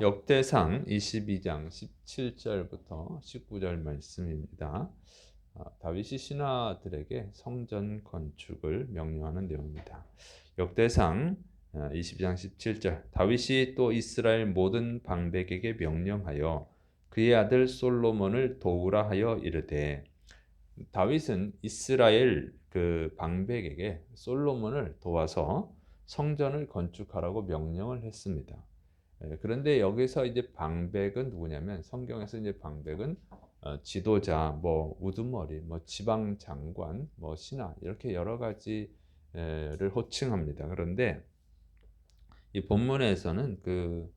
역대상 22장 17절부터 19절 말씀입니다. 다윗이 신하들에게 성전 건축을 명령하는 내용입니다. 역대상 22장 17절 다윗이 또 이스라엘 모든 방백에게 명령하여 그의 아들 솔로몬을 도우라 하여 이르되, 다윗은 이스라엘 그 방백에게 솔로몬을 도와서 성전을 건축하라고 명령을 했습니다. 그런데 여기서 이제 방백은 누구냐면, 성경에서 이제 방백은 지도자, 뭐 우두머리, 뭐 지방 장관, 뭐 신하, 이렇게 여러 가지를 호칭합니다. 그런데 이 본문에서는 그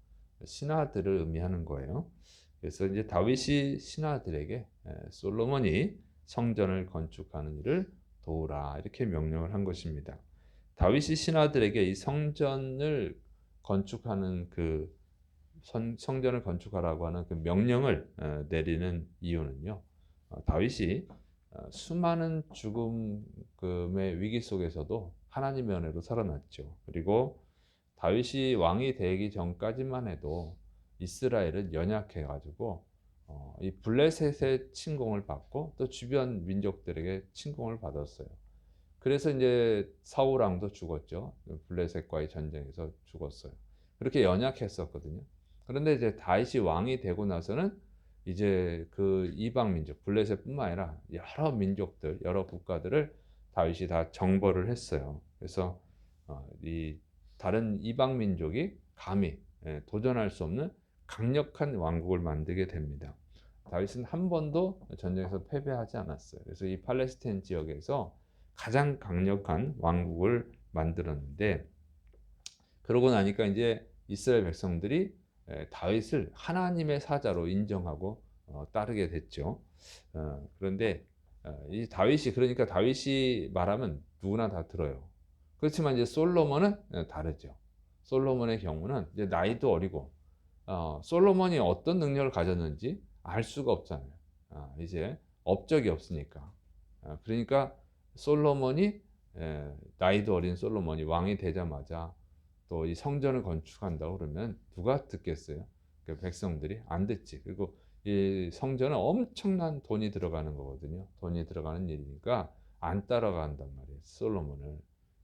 신하들을 의미하는 거예요. 그래서 이제 다윗이 신하들에게 솔로몬이 성전을 건축하는 일을 도우라, 이렇게 명령을 한 것입니다. 다윗이 신하들에게 이 성전을 건축하는 그 성전을 건축하라고 하는 그 명령을 내리는 이유는요. 다윗이 수많은 죽음의 위기 속에서도 하나님의 은혜로 살아났죠. 그리고 다윗이 왕이 되기 전까지만 해도 이스라엘은 연약해 가지고 이 블레셋의 침공을 받고 또 주변 민족들에게 침공을 받았어요. 그래서 이제 사울 왕도 죽었죠. 블레셋과의 전쟁에서 죽었어요. 그렇게 연약했었거든요. 그런데 이제 다윗이 왕이 되고 나서는 이제 그 이방 민족, 블레셋뿐만 아니라 여러 민족들, 여러 국가들을 다윗이 다 정벌을 했어요. 그래서 이 다른 이방 민족이 감히 도전할 수 없는 강력한 왕국을 만들게 됩니다. 다윗은 한 번도 전쟁에서 패배하지 않았어요. 그래서 이 팔레스타인 지역에서 가장 강력한 왕국을 만들었는데, 그러고 나니까 이제 이스라엘 백성들이 다윗을 하나님의 사자로 인정하고 따르게 됐죠. 그런데 이 다윗이, 그러니까 다윗이 말하면 누구나 다 들어요. 그렇지만 이제 솔로몬은 다르죠. 솔로몬의 경우는 이제 나이도 어리고 솔로몬이 어떤 능력을 가졌는지 알 수가 없잖아요. 이제 업적이 없으니까. 그러니까 솔로몬이 나이도 어린 솔로몬이 왕이 되자마자 또 이 성전을 건축한다고 그러면 누가 듣겠어요? 그 백성들이 안 듣지. 그리고 이 성전은 엄청난 돈이 들어가는 거거든요. 돈이 들어가는 일이니까 안 따라간단 말이에요, 솔로몬을.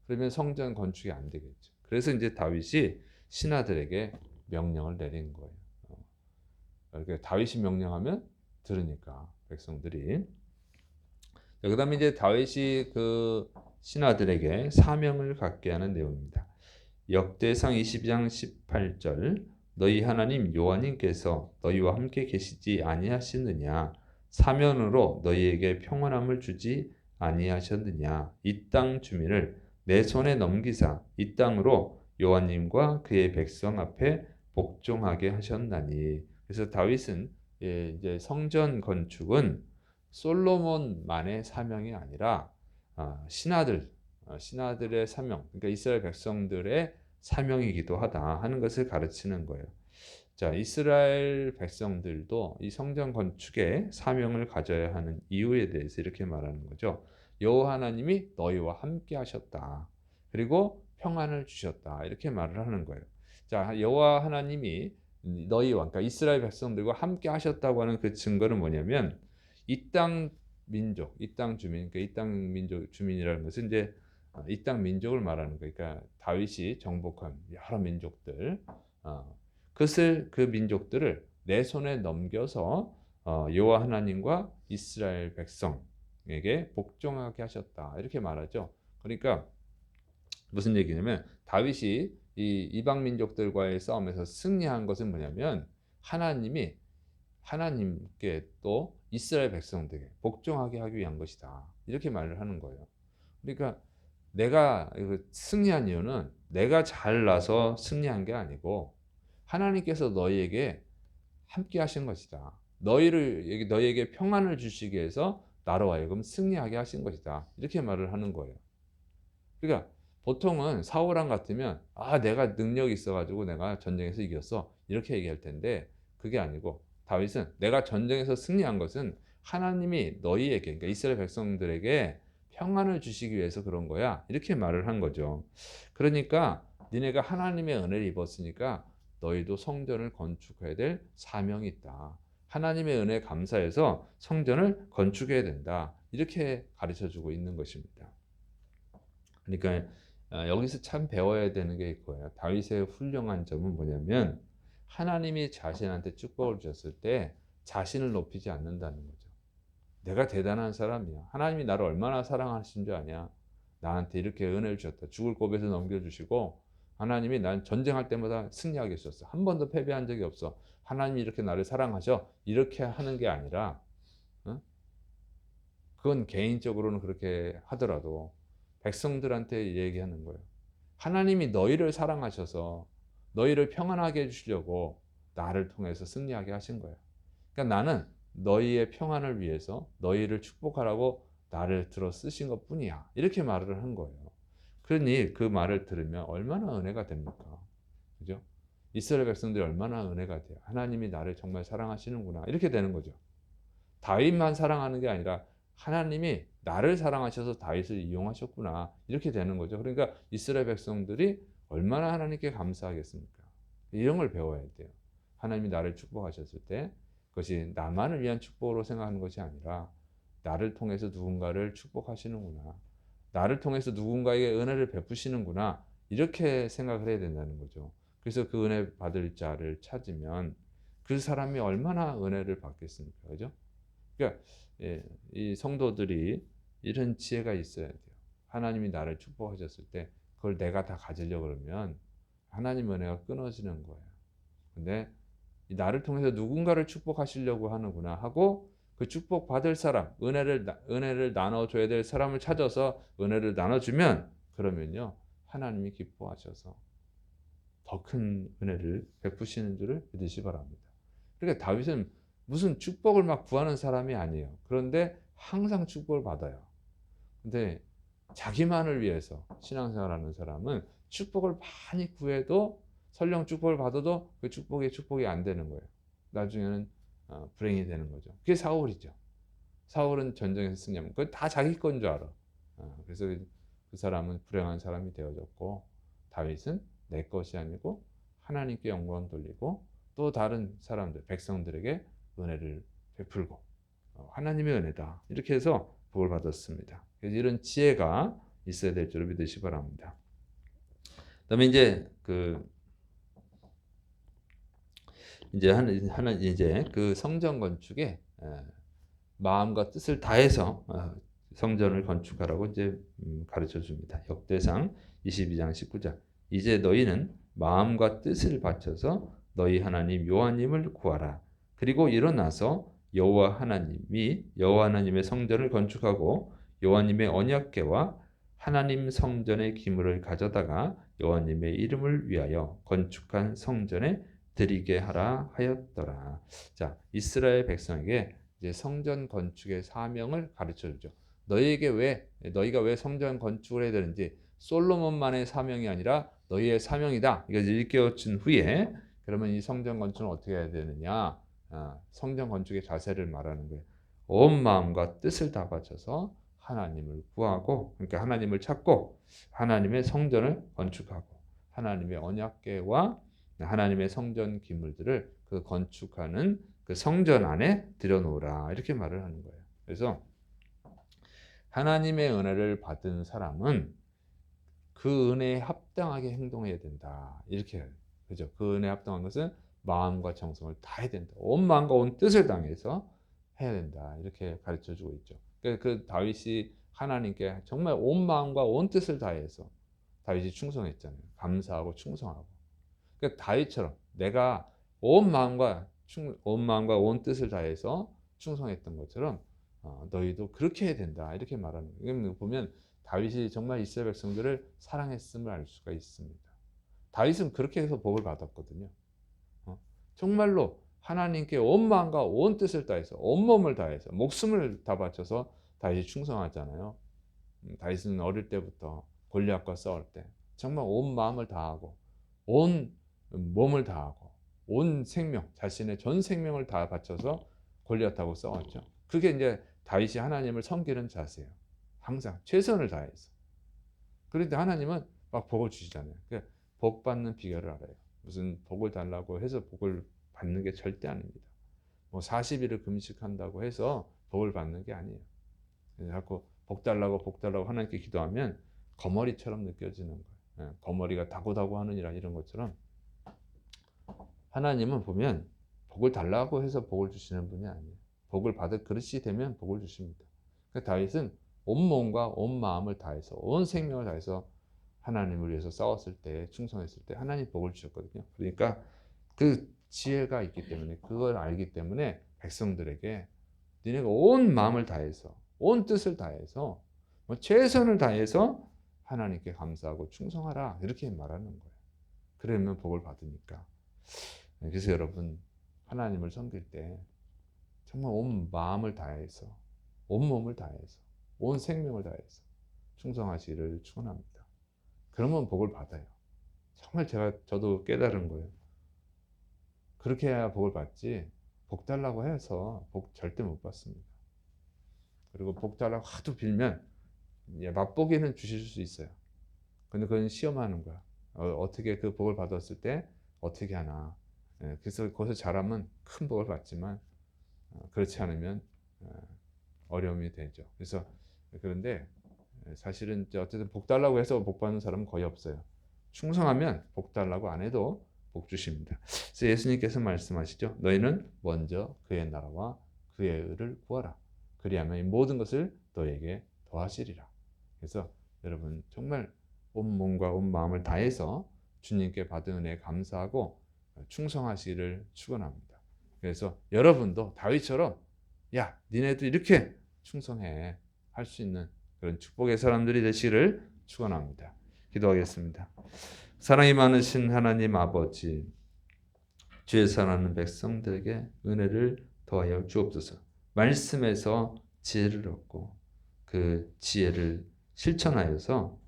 그러면 성전 건축이 안 되겠죠. 그래서 이제 다윗이 신하들에게 명령을 내린 거예요. 그러니까 다윗이 명령하면 들으니까 백성들이. 그다음에 이제 다윗이 그 신하들에게 사명을 갖게 하는 내용입니다. 역대상 22장 18절 너희 하나님 여호와님께서 너희와 함께 계시지 아니하시느냐, 사면으로 너희에게 평안함을 주지 아니하셨느냐, 이 땅 주민을 내 손에 넘기사 이 땅으로 여호와님과 그의 백성 앞에 복종하게 하셨나니. 그래서 다윗은 이제 성전 건축은 솔로몬만의 사명이 아니라 신하들의 사명, 그러니까 이스라엘 백성들의 사명이기도 하다 하는 것을 가르치는 거예요. 자, 이스라엘 백성들도 이 성전 건축에 사명을 가져야 하는 이유에 대해서 이렇게 말하는 거죠. 여호와 하나님이 너희와 함께 하셨다. 그리고 평안을 주셨다. 이렇게 말을 하는 거예요. 자, 여호와 하나님이 너희와, 그러니까 이스라엘 백성들과 함께 하셨다고 하는 그 증거는 뭐냐면, 이 땅 민족, 이 땅 주민, 그러니까 이 땅 민족 주민이라는 것은 이제 이 땅 민족을 말하는 거예요. 그러니까 다윗이 정복한 여러 민족들, 그것을, 그 민족들을 내 손에 넘겨서 여호와 하나님과 이스라엘 백성에게 복종하게 하셨다. 이렇게 말하죠. 그러니까 무슨 얘기냐면, 다윗이 이 이방 민족들과의 싸움에서 승리한 것은 뭐냐면, 하나님이 하나님께 또 이스라엘 백성들에게 복종하게 하기 위한 것이다. 이렇게 말을 하는 거예요. 그러니까 내가 승리한 이유는 내가 잘나서 승리한 게 아니고 하나님께서 너희에게 함께 하신 것이다. 너희에게 평안을 주시기 위해서 나로 하여금 승리하게 하신 것이다. 이렇게 말을 하는 거예요. 그러니까 보통은 사울왕 같으면 내가 능력이 있어가지고 내가 전쟁에서 이겼어, 이렇게 얘기할 텐데, 그게 아니고 다윗은 내가 전쟁에서 승리한 것은 하나님이 너희에게, 그러니까 이스라엘 백성들에게 평안을 주시기 위해서 그런 거야, 이렇게 말을 한 거죠. 그러니까 니네가 하나님의 은혜를 입었으니까 너희도 성전을 건축해야 될 사명이 있다. 하나님의 은혜에 감사해서 성전을 건축해야 된다. 이렇게 가르쳐주고 있는 것입니다. 그러니까 여기서 참 배워야 되는 게 있고요. 다윗의 훌륭한 점은 뭐냐면 하나님이 자신한테 축복을 주셨을 때 자신을 높이지 않는다는 거죠. 내가 대단한 사람이야. 하나님이 나를 얼마나 사랑하신 줄 아냐. 나한테 이렇게 은혜를 주셨다. 죽을 고비에서 넘겨주시고 하나님이 난 전쟁할 때마다 승리하게 해주셨어. 한 번도 패배한 적이 없어. 하나님이 이렇게 나를 사랑하셔. 이렇게 하는 게 아니라 어? 그건 개인적으로는 그렇게 하더라도 백성들한테 얘기하는 거예요. 하나님이 너희를 사랑하셔서 너희를 평안하게 해주시려고 나를 통해서 승리하게 하신 거예요. 그러니까 나는 너희의 평안을 위해서 너희를 축복하라고 나를 들어 쓰신 것 뿐이야. 이렇게 말을 한 거예요. 그러니 그 말을 들으면 얼마나 은혜가 됩니까? 그죠? 이스라엘 백성들이 얼마나 은혜가 돼요. 하나님이 나를 정말 사랑하시는구나. 이렇게 되는 거죠. 다윗만 사랑하는 게 아니라 하나님이 나를 사랑하셔서 다윗을 이용하셨구나. 이렇게 되는 거죠. 그러니까 이스라엘 백성들이 얼마나 하나님께 감사하겠습니까? 이런 걸 배워야 돼요. 하나님이 나를 축복하셨을 때 그것이 나만을 위한 축복으로 생각하는 것이 아니라 나를 통해서 누군가를 축복하시는구나. 나를 통해서 누군가에게 은혜를 베푸시는구나. 이렇게 생각을 해야 된다는 거죠. 그래서 그 은혜 받을 자를 찾으면 그 사람이 얼마나 은혜를 받겠습니까? 그죠? 그러니까 이 성도들이 이런 지혜가 있어야 돼요. 하나님이 나를 축복하셨을 때 그걸 내가 다 가지려고 그러면 하나님 은혜가 끊어지는 거예요. 근데 나를 통해서 누군가를 축복하시려고 하는구나 하고 그 축복 받을 사람, 은혜를 나눠줘야 될 사람을 찾아서 은혜를 나눠주면 그러면요 하나님이 기뻐하셔서 더 큰 은혜를 베푸시는 줄을 믿으시 바랍니다. 그러니까 다윗은 무슨 축복을 막 구하는 사람이 아니에요. 그런데 항상 축복을 받아요. 근데 자기만을 위해서 신앙생활하는 사람은 축복을 많이 구해도 설령 축복을 받아도 그 축복이 안 되는 거예요. 나중에는 불행이 되는 거죠. 그게 사울이죠. 사울은 전쟁에서 승리하면 그건 다 자기 건 줄 알아. 그래서 그 사람은 불행한 사람이 되어졌고 다윗은 내 것이 아니고 하나님께 영광 돌리고 또 다른 사람들 백성들에게 은혜를 베풀고 하나님의 은혜다 이렇게 해서 복을 받았습니다. 그래서 이런 지혜가 있어야 될 줄 믿으시 바랍니다. 그다음에 이제 그 성전 건축에 마음과 뜻을 다해서 성전을 건축하라고 이제 가르쳐 줍니다. 역대상 22장 19절. 이제 너희는 마음과 뜻을 바쳐서 너희 하나님 여호와님을 구하라. 그리고 일어나서 여호와 하나님의 성전을 건축하고 여호와님의 언약궤와 하나님 성전의 기물을 가져다가 여호와님의 이름을 위하여 건축한 성전에 드리게 하라 하였더라. 자, 이스라엘 백성에게 이제 성전 건축의 사명을 가르쳐 주죠. 너희가 왜 성전 건축을 해야 되는지 솔로몬만의 사명이 아니라 너희의 사명이다. 이것을 일깨워준 후에 그러면 이 성전 건축은 어떻게 해야 되느냐? 성전 건축의 자세를 말하는 거예요. 온 마음과 뜻을 다 바쳐서 하나님을 구하고, 그러니까 하나님을 찾고 하나님의 성전을 건축하고 하나님의 언약궤와 하나님의 성전 기물들을 그 건축하는 그 성전 안에 들여놓으라 이렇게 말을 하는 거예요. 그래서 하나님의 은혜를 받은 사람은 그 은혜에 합당하게 행동해야 된다 이렇게 해요. 그죠? 그 은혜에 합당한 것은 마음과 정성을 다해야 된다. 온 마음과 온 뜻을 당해서 해야 된다 이렇게 가르쳐주고 있죠. 그 다윗이 하나님께 정말 온 마음과 온 뜻을 다해서 다윗이 충성했잖아요. 감사하고 충성하고. 그러니까 다윗처럼 내가 온 마음과 온 뜻을 다해서 충성했던 것처럼 너희도 그렇게 해야 된다 이렇게 말하는 거예요. 보면 다윗이 정말 이스라엘 백성들을 사랑했음을 알 수가 있습니다. 다윗은 그렇게 해서 복을 받았거든요. 정말로 하나님께 온 마음과 온 뜻을 다해서 온 몸을 다해서 목숨을 다 바쳐서 다윗이 충성하잖아요. 다윗은 어릴 때부터 골리앗과 싸울 때 정말 온 마음을 다하고 온 몸을 다하고 온 생명, 자신의 전 생명을 다 바쳐서 골리앗하고 싸웠죠. 그게 이제 다윗이 하나님을 섬기는 자세예요. 항상 최선을 다해서. 그런데 하나님은 막 복을 주시잖아요. 복 받는 비결을 알아요. 무슨 복을 달라고 해서 복을 받는 게 절대 아닙니다. 뭐 40일을 금식한다고 해서 복을 받는 게 아니에요. 자꾸 복 달라고 하나님께 기도하면 거머리처럼 느껴지는 거예요. 거머리가 다고다고 하느니라 이런 것처럼 하나님은 보면 복을 달라고 해서 복을 주시는 분이 아니에요. 복을 받을 그릇이 되면 복을 주십니다. 그러니까 다윗은 온 몸과 온 마음을 다해서 온 생명을 다해서 하나님을 위해서 싸웠을 때 충성했을 때 하나님 복을 주셨거든요. 그러니까 그 지혜가 있기 때문에 그걸 알기 때문에 백성들에게 니네가 온 마음을 다해서 온 뜻을 다해서 최선을 다해서 하나님께 감사하고 충성하라 이렇게 말하는 거예요. 그러면 복을 받으니까. 그래서 여러분 하나님을 섬길 때 정말 온 마음을 다해서 온 몸을 다해서 온 생명을 다해서 충성하시기를 축원합니다. 그러면 복을 받아요. 정말 저도 깨달은 거예요. 그렇게 해야 복을 받지 복 달라고 해서 복 절대 못 받습니다. 그리고 복 달라고 하도 빌면 맛보기는 주실 수 있어요. 근데 그건 시험하는 거야. 어떻게 그 복을 받았을 때 어떻게 하나. 그래서 거기서 잘하면 큰 복을 받지만 그렇지 않으면 어려움이 되죠. 그래서 그런데 사실은 어쨌든 복 달라고 해서 복 받는 사람은 거의 없어요. 충성하면 복 달라고 안 해도 복 주십니다. 그래서 예수님께서 말씀하시죠. 너희는 먼저 그의 나라와 그의 의를 구하라. 그리하면 이 모든 것을 너에게 더하시리라. 그래서 여러분 정말 온 몸과 온 마음을 다해서 주님께 받은 은혜에 감사하고 충성하시기를 축원합니다. 그래서 여러분도 다윗처럼 야 니네도 이렇게 충성해 할 수 있는 그런 축복의 사람들이 되시기를 축원합니다. 기도하겠습니다. 사랑이 많으신 하나님 아버지, 주의 사랑하는 백성들에게 은혜를 더하여 주옵소서. 말씀에서 지혜를 얻고 그 지혜를 실천하여서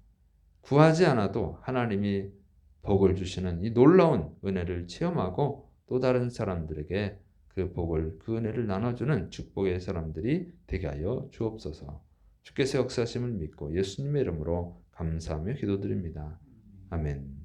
구하지 않아도 하나님이 복을 주시는 이 놀라운 은혜를 체험하고 또 다른 사람들에게 그 복을, 그 은혜를 나눠주는 축복의 사람들이 되게 하여 주옵소서. 주께서 역사하심을 믿고 예수님의 이름으로 감사하며 기도드립니다. 아멘.